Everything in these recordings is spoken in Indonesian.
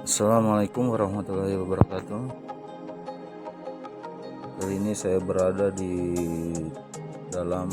Assalamualaikum warahmatullahi wabarakatuh. Kali ini saya berada di dalam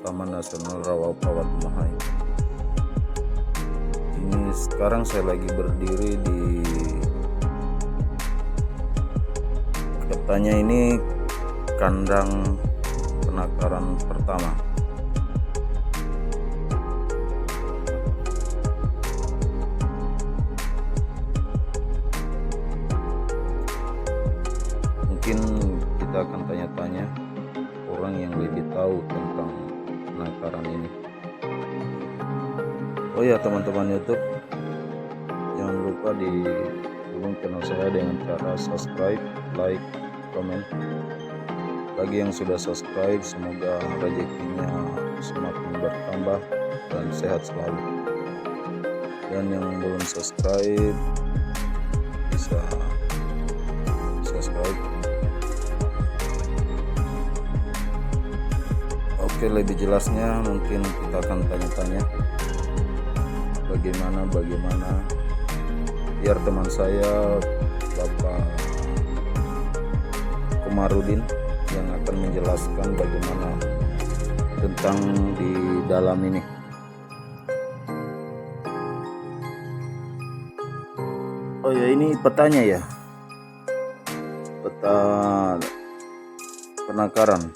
Taman Nasional Rawa-Apa Watumahay. Ini sekarang saya lagi berdiri di katanya ini kandang penangkaran pertama. Mungkin kita akan tanya-tanya orang yang lebih tahu tentang penangkaran ini. Oh ya teman-teman YouTube, jangan lupa di dukung channel saya dengan cara subscribe, like, komen. Bagi yang sudah subscribe, semoga rezekinya semakin bertambah dan sehat selalu. Dan yang belum subscribe bisa subscribe. Oke, lebih jelasnya mungkin kita akan tanya-tanya bagaimana biar teman saya Bapak Komarudin yang akan menjelaskan bagaimana tentang di dalam ini. Oh ya, ini petanya ya, peta penangkaran.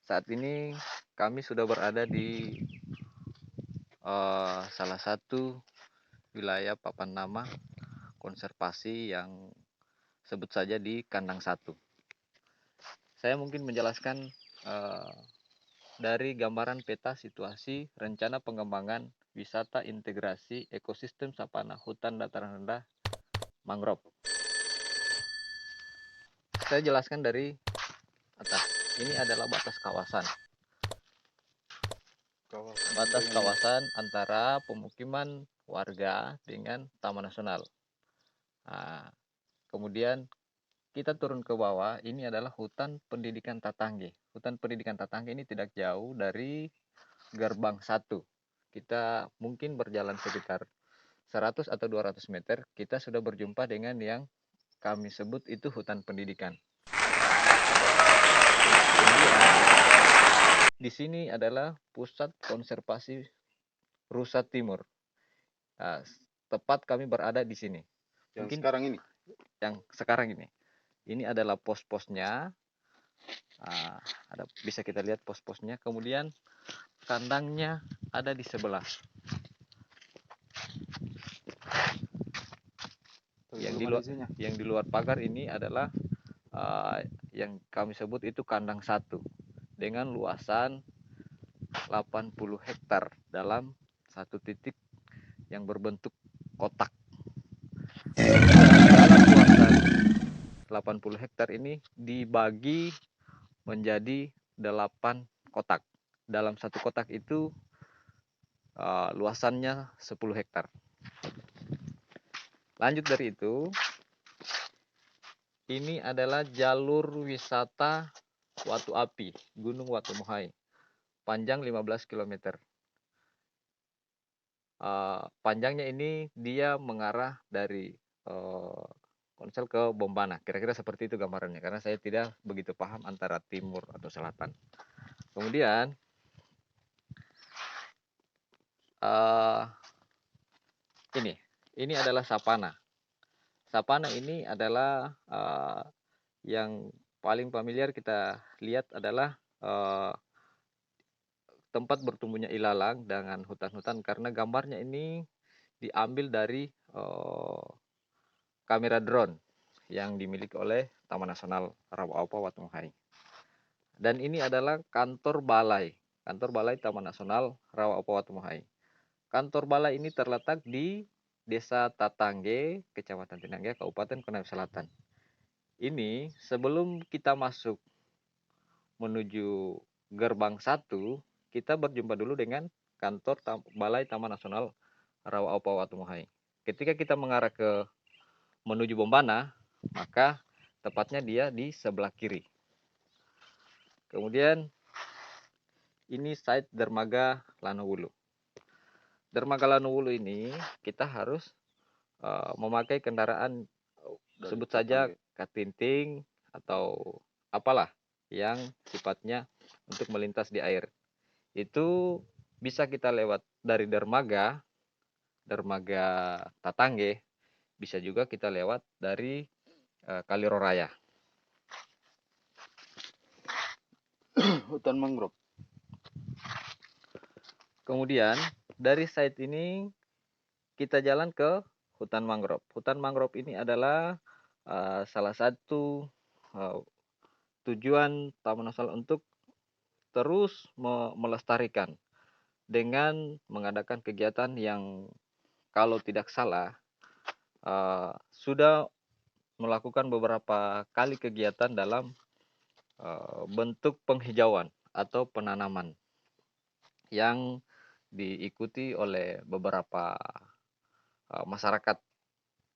Saat ini kami sudah berada di salah satu wilayah papan nama konservasi yang sebut saja di kandang 1. Saya mungkin menjelaskan dari gambaran peta situasi rencana pengembangan wisata integrasi ekosistem sapana hutan dataran rendah mangrove. Saya jelaskan dari atas. Ini adalah batas kawasan. Batas kawasan antara pemukiman warga dengan Taman Nasional. Nah, kemudian kita turun ke bawah, ini adalah hutan pendidikan Tatangge. Hutan pendidikan Tatangge ini tidak jauh dari gerbang 1. Kita mungkin berjalan sekitar 100 atau 200 meter, kita sudah berjumpa dengan yang kami sebut itu hutan pendidikan. Di sini adalah pusat konservasi Rusa Timur. Nah, tepat kami berada di sini. Yang sekarang ini. Ini adalah pos-posnya. Nah, bisa kita lihat pos-posnya. Kemudian kandangnya ada di sebelah. Yang di luar pagar ini adalah yang kami sebut itu kandang 1 dengan luasan 80 hektar dalam satu titik yang berbentuk kotak. Dalam luasan 80 hektar ini dibagi menjadi 8 kotak. Dalam satu kotak itu luasannya 10 hektar. Lanjut dari itu, ini adalah jalur wisata Watu Api, Gunung Watumahay. Panjang 15 km. Panjangnya ini dia mengarah dari Konsel ke Bombana. Kira-kira seperti itu gambarannya, karena saya tidak begitu paham antara timur atau selatan. Kemudian ini adalah sapana. Sapana ini adalah yang paling familiar kita lihat adalah tempat bertumbuhnya ilalang dengan hutan-hutan, karena gambarnya ini diambil dari kamera drone yang dimiliki oleh Taman Nasional Rawa-Apa Watumahay. Dan ini adalah kantor balai Taman Nasional Rawa-Apa Watumahay. Kantor balai ini terletak di Desa Tatangge, Kecamatan Tinangge, Kabupaten Konawe Selatan. Ini sebelum kita masuk menuju gerbang 1, kita berjumpa dulu dengan kantor Balai Taman Nasional Rawa-Apa Watumahay. Ketika kita mengarah ke menuju Bombana, maka tepatnya dia di sebelah kiri. Kemudian ini site dermaga Lanowulu. dermaga Lanowulu ini kita harus memakai kendaraan sebut saja katinting atau apalah yang sifatnya untuk melintas di air. Itu bisa kita lewat dari dermaga Tatangge, bisa juga kita lewat dari Kali Roraya. Hutan mangrove. Kemudian dari site ini kita jalan ke hutan mangrove. Hutan mangrove ini adalah salah satu tujuan Taman Nasional untuk terus melestarikan dengan mengadakan kegiatan yang kalau tidak salah sudah melakukan beberapa kali kegiatan dalam bentuk penghijauan atau penanaman yang diikuti oleh beberapa masyarakat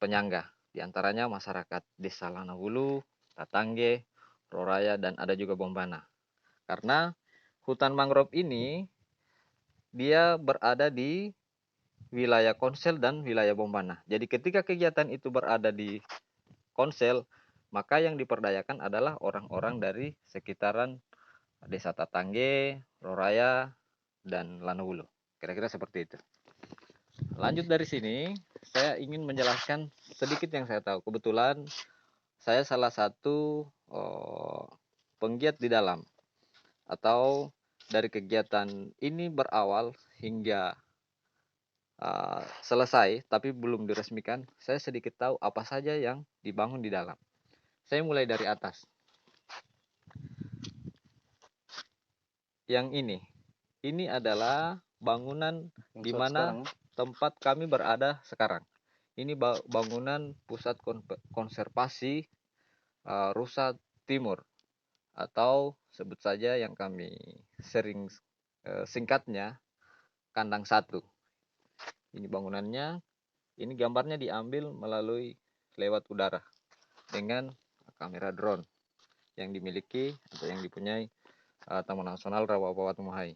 penyangga, diantaranya masyarakat Desa Lanowulu, Tatangge, Roraya, dan ada juga Bombana. Karena hutan mangrove ini dia berada di wilayah Konsel dan wilayah Bombana. Jadi ketika kegiatan itu berada di Konsel, maka yang diperdayakan adalah orang-orang dari sekitaran Desa Tatangge, Roraya, dan Lanowulu. Kira-kira seperti itu. Lanjut dari sini, saya ingin menjelaskan sedikit yang saya tahu. Kebetulan saya salah satu penggiat di dalam, atau dari kegiatan ini berawal hingga selesai tapi belum diresmikan, saya sedikit tahu apa saja yang dibangun di dalam. Saya mulai dari atas. Yang ini adalah bangunan di mana tempat kami berada sekarang. Ini bangunan pusat konservasi Rusa Timur, atau sebut saja yang kami sering singkatnya Kandang 1. Ini bangunannya, ini gambarnya diambil melalui lewat udara dengan kamera drone yang dimiliki atau yang dipunyai Taman Nasional Rawa-Watumohai.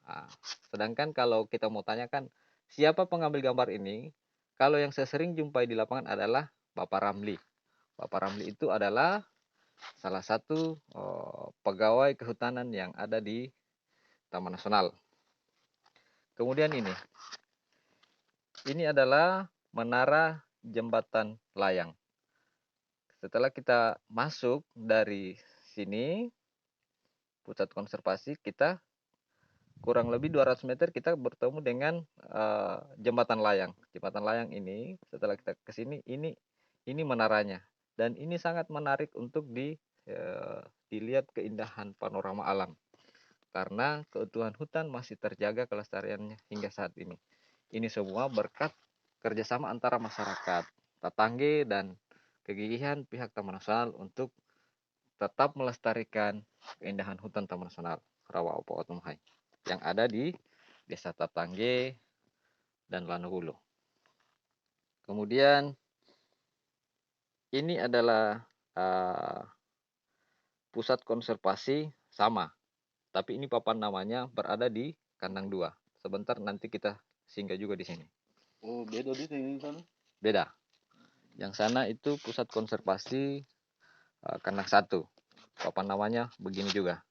Nah, sedangkan kalau kita mau tanyakan siapa pengambil gambar ini, kalau yang saya sering jumpai di lapangan adalah Bapak Ramli. Bapak Ramli itu adalah salah satu pegawai kehutanan yang ada di Taman Nasional. Kemudian ini adalah menara jembatan layang. Setelah kita masuk dari sini, pusat konservasi, kita kurang lebih 200 meter kita bertemu dengan jembatan layang. Jembatan layang ini setelah kita ke sini, ini menaranya, dan ini sangat menarik untuk dilihat keindahan panorama alam karena keutuhan hutan masih terjaga kelestariannya hingga saat ini. Ini semua berkat kerjasama antara masyarakat Tatangge dan kegigihan pihak Taman Nasional untuk tetap melestarikan keindahan hutan Taman Nasional Rawa-Watumohai yang ada di Desa Tatangge dan Lanowulu. Kemudian ini adalah pusat konservasi sama, tapi ini papan namanya berada di Kandang 2. Sebentar nanti kita singgah juga di sini. Oh, beda di sini sana. Beda. Yang sana itu pusat konservasi Kandang 1. Papan namanya begini juga.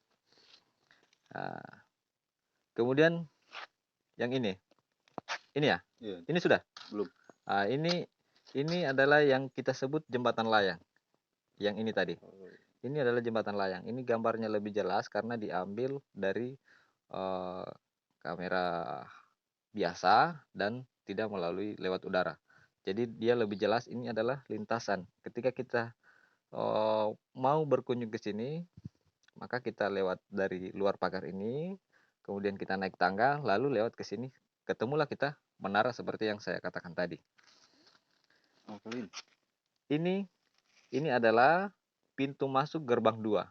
Kemudian yang ini ya? Iya. Ini sudah? Belum. Ini adalah yang kita sebut jembatan layang. Yang ini tadi. Ini adalah jembatan layang. Ini gambarnya lebih jelas karena diambil dari kamera biasa dan tidak melalui lewat udara. Jadi dia lebih jelas, ini adalah lintasan. Ketika kita mau berkunjung ke sini, maka kita lewat dari luar pagar ini, kemudian kita naik tangga, lalu lewat ke sini, ketemulah kita menara seperti yang saya katakan tadi. Ini adalah pintu masuk gerbang 2.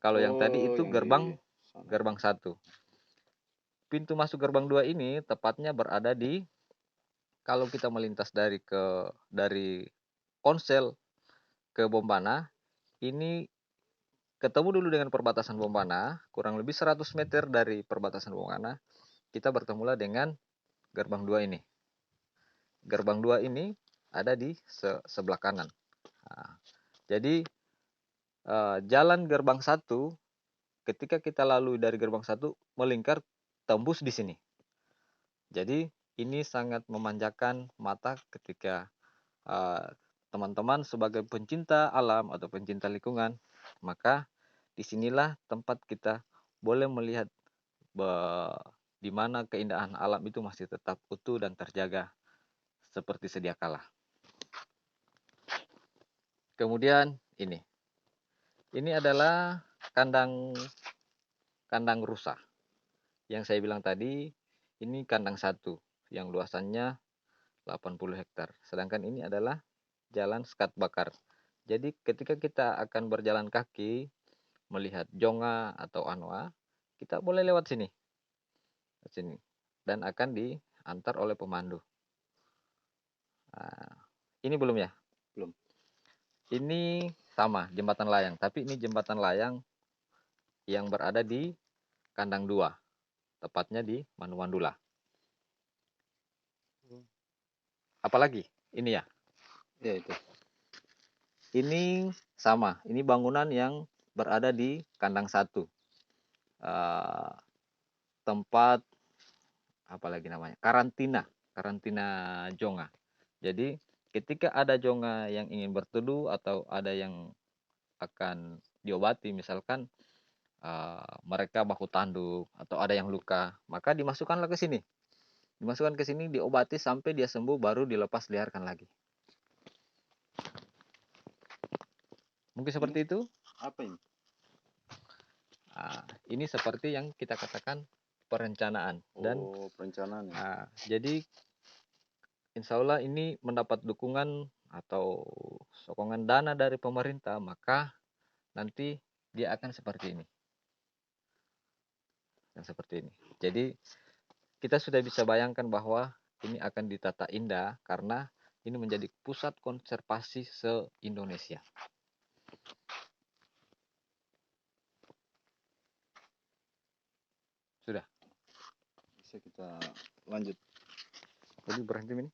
Kalau yang tadi itu gerbang 1. Pintu masuk gerbang 2 ini tepatnya berada di, kalau kita melintas dari Konsel ke Bombana, ini ketemu dulu dengan perbatasan Bombana, kurang lebih 100 meter dari perbatasan Bombana, kita bertemulah dengan gerbang 2 ini. Gerbang 2 ini ada di sebelah kanan. Nah, jadi jalan gerbang 1 ketika kita lalui dari gerbang 1 melingkar tembus di sini. Jadi ini sangat memanjakan mata ketika teman-teman sebagai pencinta alam atau pencinta lingkungan, maka disinilah tempat kita boleh melihat di mana keindahan alam itu masih tetap utuh dan terjaga seperti sedia kala. Kemudian ini adalah kandang rusa. Yang saya bilang tadi, ini kandang 1 yang luasannya 80 hektar. Sedangkan ini adalah jalan sekat bakar. Jadi ketika kita akan berjalan kaki melihat jonga atau anoa, kita boleh lewat sini. Dan akan diantar oleh pemandu. Nah, ini belum ya? Belum. Ini sama, jembatan layang. Tapi ini jembatan layang yang berada di kandang 2. Tepatnya di Manumandula. Apalagi? Ini ya? Ya itu. Ini sama. Ini bangunan yang berada di kandang 1. Tempat apalagi namanya? Karantina jonga. Jadi ketika ada jonga yang ingin berteduh atau ada yang akan diobati, misalkan mereka baku tanduk atau ada yang luka, maka dimasukkanlah ke sini. Dimasukkan ke sini, diobati sampai dia sembuh, baru dilepas liarkan lagi. Mungkin seperti itu. Apa ini? Ini seperti yang kita katakan perencanaan. Dan Perencanaan ya. jadi insya Allah ini mendapat dukungan atau sokongan dana dari pemerintah, maka nanti dia akan seperti ini. Yang seperti ini. Jadi kita sudah bisa bayangkan bahwa ini akan ditata indah karena ini menjadi pusat konservasi se-Indonesia. Sudah. Bisa kita lanjut. Jadi berhenti ini.